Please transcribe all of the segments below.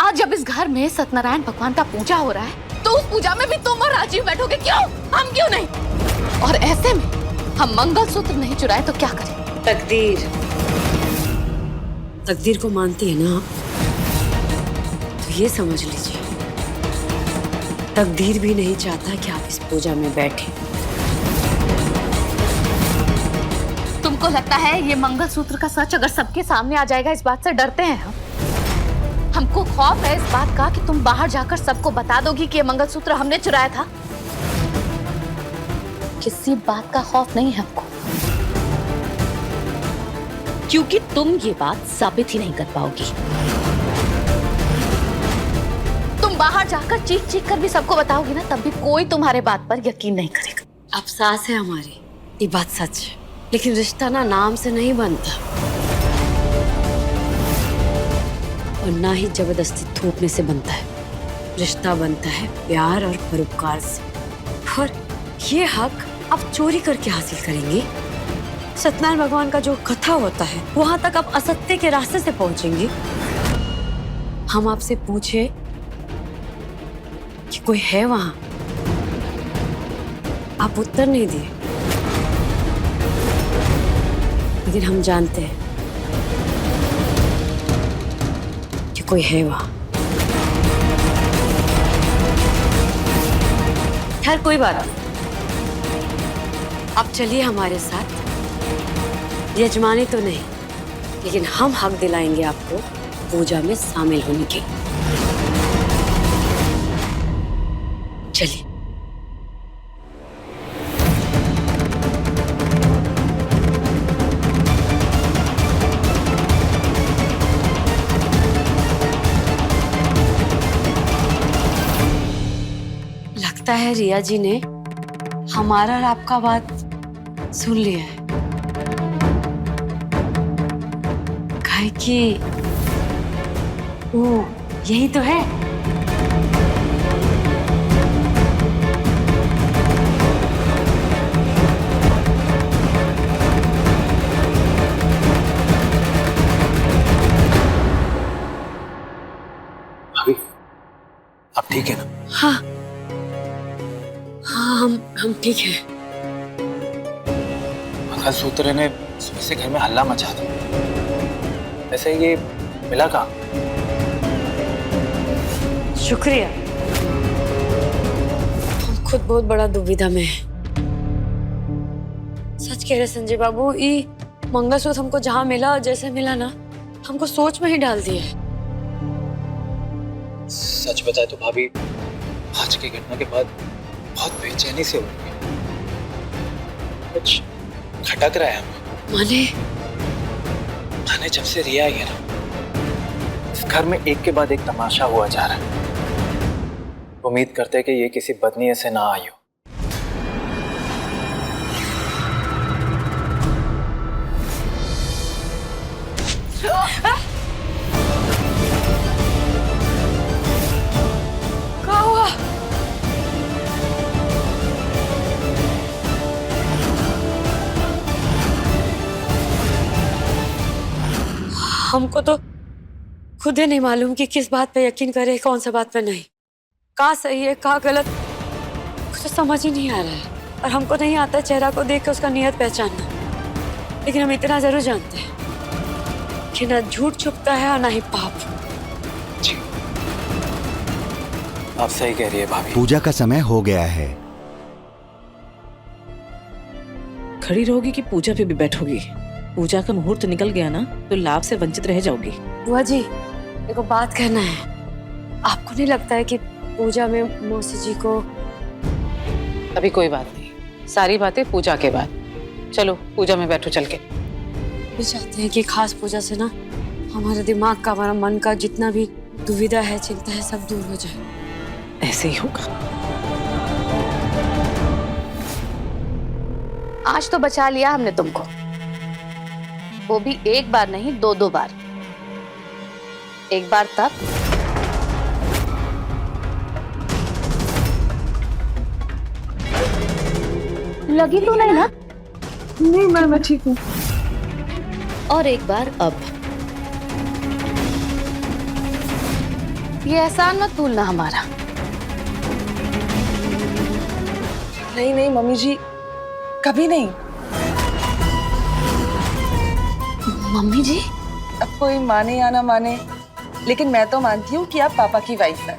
आज जब इस घर में सत्यनारायण भगवान का पूजा हो रहा है तो उस पूजा में भी तुम और राजीव बैठोगे? क्यों? हम क्यों नहीं? और ऐसे में हम मंगलसूत्र नहीं चुराए तो क्या करें? तकदीर को मानती है ना आप, तो ये समझ लीजिए तकदीर भी नहीं चाहता कि आप इस पूजा में बैठे। तुमको लगता है ये मंगलसूत्र का सच अगर सबके सामने आ जाएगा, इस बात से डरते हैं हम? हमको खौफ है इस बात का कि तुम बाहर जाकर सबको बता दोगी कि ये मंगलसूत्र हमने चुराया था। किसी बात का खौफ नहीं है हमको, क्योंकि तुम ये बात साबित ही नहीं कर पाओगी। तुम बाहर जाकर चीख चीख कर भी सबको बताओगी ना, तब भी कोई तुम्हारे बात पर यकीन नहीं करेगा। अफसास है हमारी, ये बात सच है, लेकिन रिश्ता ना नाम से नहीं बनता और ना ही जबरदस्ती थोपने से बनता है। रिश्ता बनता है प्यार और परोपकार से। और ये हक आप चोरी करके हासिल करेंगे। सत्यनारायण भगवान का जो कथा होता है वहां तक आप असत्य के रास्ते से पहुंचेंगे। हम आपसे पूछे कि कोई है वहां, आप उत्तर नहीं दिए, लेकिन हम जानते हैं कि कोई है वहां। खैर कोई बात नहीं, आप चलिए हमारे साथ। यजमानी तो नहीं, लेकिन हम हक दिलाएंगे आपको पूजा में शामिल होने के। चलिए। लगता है रिया जी ने हमारा और आपका बात सुन लिया है। काहे कि वो यही तो है। भाभी, आप ठीक है ना? हाँ हाँ, हम ठीक है। मंगलसूत्र ने सुबह से घर में हल्ला मचा दिया। वैसे ये मिला कहाँ? शुक्रिया। हम खुद बहुत बड़ा दुविधा में हैं। सच कह रहे संजय बाबू, ये मंगलसूत्र हमको जहाँ मिला और जैसे मिला ना, हमको सोच में ही डाल दिया है। सच बताए तो भाभी, आज की घटना के बाद बहुत बेचैनी से हो रही है। कुछ खटक रहा है हमें। माने जब से रिया आई है ना, इस घर में एक के बाद एक तमाशा हुआ जा रहा है। उम्मीद करते हैं कि ये किसी बदनीयत से ना आई हो। क्या हुआ? हमको तो खुद ही नहीं मालूम कि किस बात पे यकीन करे, कौन सा बात पे नहीं। कहाँ सही है कहाँ गलत, कुछ तो समझ ही नहीं आ रहा है। और हमको नहीं आता चेहरा को देख के उसका नियत पहचानना। लेकिन हम इतना जरूर जानते हैं कि ना झूठ छुपता है और ना ही पाप। जी, आप सही कह रही है भाभी। पूजा का समय हो गया है। खड़ी रहोगी कि पूजा पे भी बैठोगी? पूजा का मुहूर्त निकल गया ना तो लाभ से वंचित रह जाओगी। बुआ जी, देखो बात करना है। आपको नहीं लगता है कि पूजा में मौसी जी को? अभी कोई बात नहीं, सारी बातें पूजा के बाद। चलो पूजा में बैठो चल के। भी चाहते हैं कि खास पूजा से ना हमारे दिमाग का, हमारा मन का जितना भी दुविधा है, चिंता है, सब दूर हो जाए। ऐसे ही होगा। आज तो बचा लिया हमने तुमको, वो भी एक बार नहीं, दो बार। एक बार तब लगी तो नहीं ना? नहीं, मैं ठीक हूँ। और एक बार अब। ये एहसान मत भूलना हमारा। नहीं नहीं मम्मी जी, कभी नहीं। मम्मी जी, अब कोई माने या ना माने, लेकिन मैं तो मानती हूँ कि आप पापा की वाइफ हैं।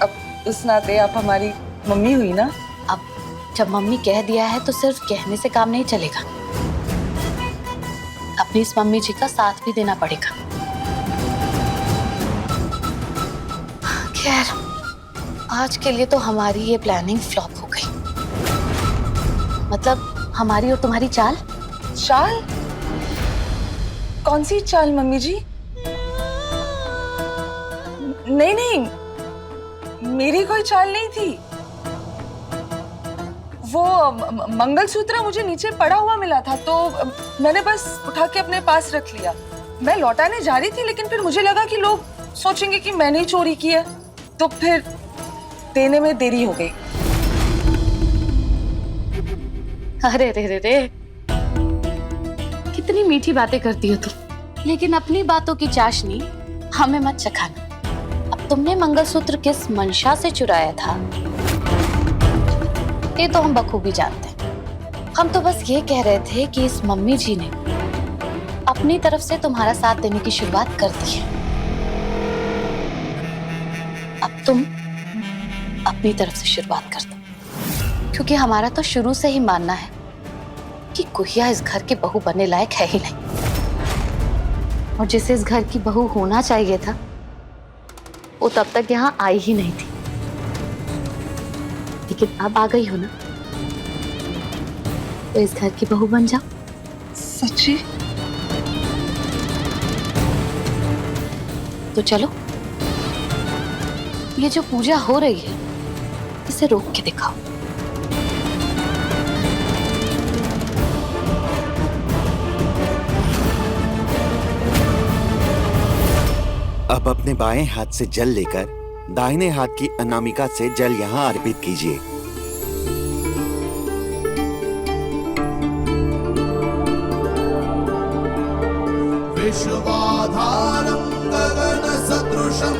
अब उस नाते आप हमारी मम्मी हुई ना। अब जब मम्मी कह दिया है तो सिर्फ कहने से काम नहीं चलेगा, अपनी इस मम्मी जी का साथ भी देना पड़ेगा। खैर, आज के लिए तो हमारी ये प्लानिंग फ्लॉप हो गई। मतलब हमारी और तुम्हारी चाल। चाल? कौन सी चाल मम्मी जी? नहीं नहीं, मेरी कोई चाल नहीं थी। वो मंगलसूत्र मुझे नीचे पड़ा हुआ मिला था, तो मैंने बस उठा के अपने पास रख लिया। मैं लौटाने जा रही थी, लेकिन फिर मुझे लगा कि लोग सोचेंगे कि मैंने ही चोरी की है, तो फिर देने में देरी हो गई। अरे रे रे रे, कितनी मीठी बातें करती हो तुम, लेकिन अपनी बातों की चाशनी हमें मत चखाना। अब तुमने मंगलसूत्र किस मंशा से चुराया था ये तो हम बखूबी जानते हैं। हम तो बस ये कह रहे थे कि इस मम्मी जी ने अपनी तरफ से तुम्हारा साथ देने की शुरुआत कर दी है। अब तुम अपनी तरफ से शुरुआत कर दो, क्योंकि हमारा तो शुरू से ही मानना है कि गुहिया इस घर की बहू बनने लायक है ही नहीं, और जिसे इस घर की बहू होना चाहिए था वो तब तक यहाँ आई ही नहीं थी। लेकिन अब आ गई हो ना, तो इस घर की बहू बन जाओ। सच्ची? तो चलो, ये जो पूजा हो रही है इसे रोक के दिखाओ। अब अपने बाएं हाथ से जल लेकर दाहिने हाथ की अनामिका से जल यहाँ अर्पित कीजिए। विश्वाधारं गगन सदृशं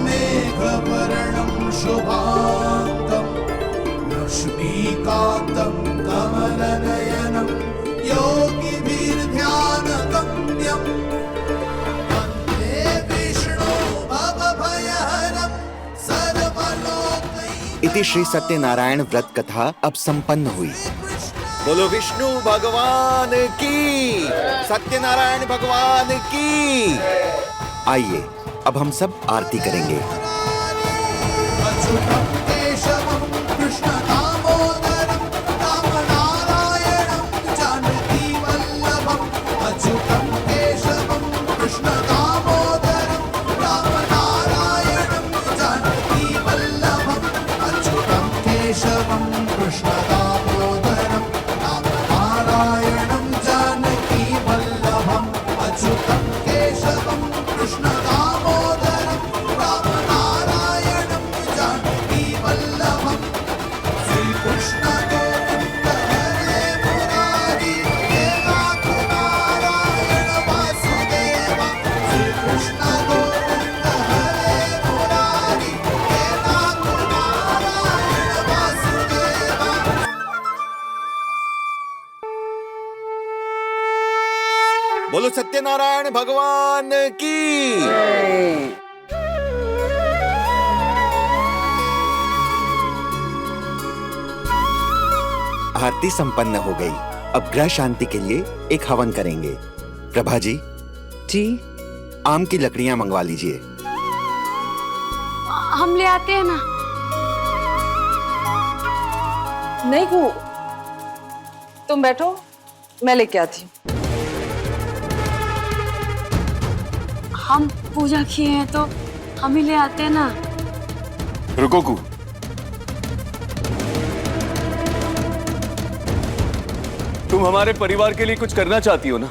मेघवर्णं शुभांगं लक्ष्मीकान्तं कमलनयनं योगिभिर्ध्यानगम्यम् इति श्री सत्यनारायण व्रत कथा अब संपन्न हुई। बोलो विष्णु भगवान की, सत्यनारायण भगवान की। आइए अब हम सब आरती करेंगे। बोलो सत्यनारायण भगवान की। आरती संपन्न हो गई। अब ग्रह शांति के लिए एक हवन करेंगे। प्रभा जी जी, आम की लकड़ियां मंगवा लीजिए। हम ले आते हैं ना। नहीं को, तुम बैठो, मैं लेके आती हूँ। हम पूजा किए हैं तो हम ही ले आते हैं ना। रुको कू, तुम हमारे परिवार के लिए कुछ करना चाहती हो ना,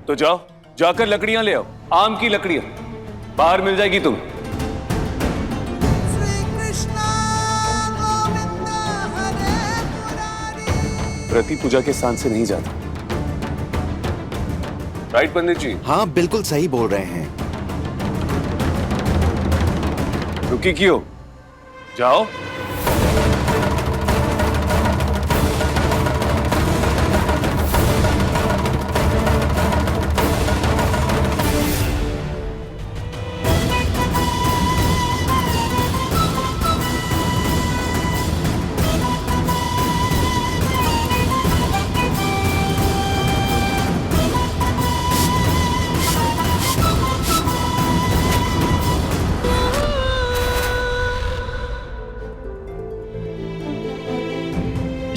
तो जाओ, जाकर लकड़ियां ले आओ। आम की लकड़ियां बाहर मिल जाएगी तुम। प्रति पूजा के स्थान से नहीं जाता। राइट पंडित जी? हाँ बिल्कुल सही बोल रहे हैं। रुकी क्यों? जाओ।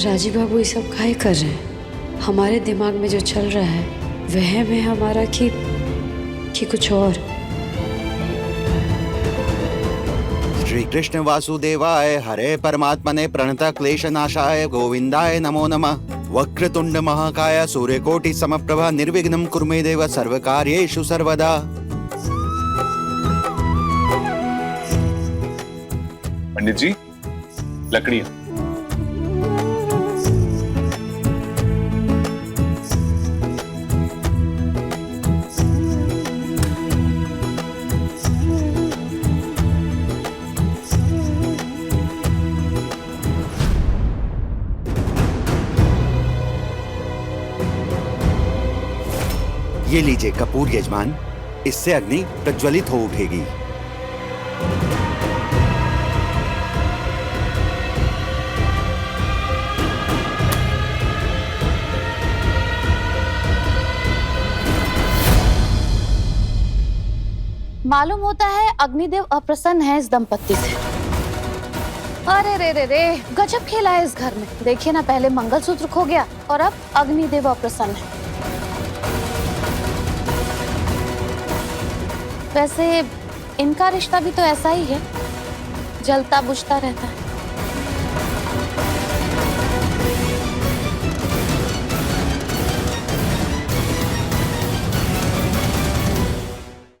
राजीव बाबू ये सब काहे कर रहे हैं? हमारे दिमाग में जो चल रहा है वह में हमारा कि कुछ और। श्री कृष्ण वासुदेवाय हरे परमात्मने प्रणत क्लेश नाशाय गोविंदाय नमो नमः। वक्रतुंड महाकाय सूर्यकोटि समप्रभा निर्विघ्नं कुरु मे देव सर्वकार्येषु सर्वदा। पंडित जी, लकड़ियां। ये लीजिए कपूर यजमान, इससे अग्नि प्रज्वलित हो उठेगी। मालूम होता है अग्निदेव अप्रसन्न है इस दंपत्ति से। अरे रे रे रे, गजब खेला है इस घर में। देखिए ना, पहले मंगलसूत्र खो गया और अब अग्निदेव अप्रसन्न है। वैसे इनका रिश्ता भी तो ऐसा ही है, जलता बुझता रहता है।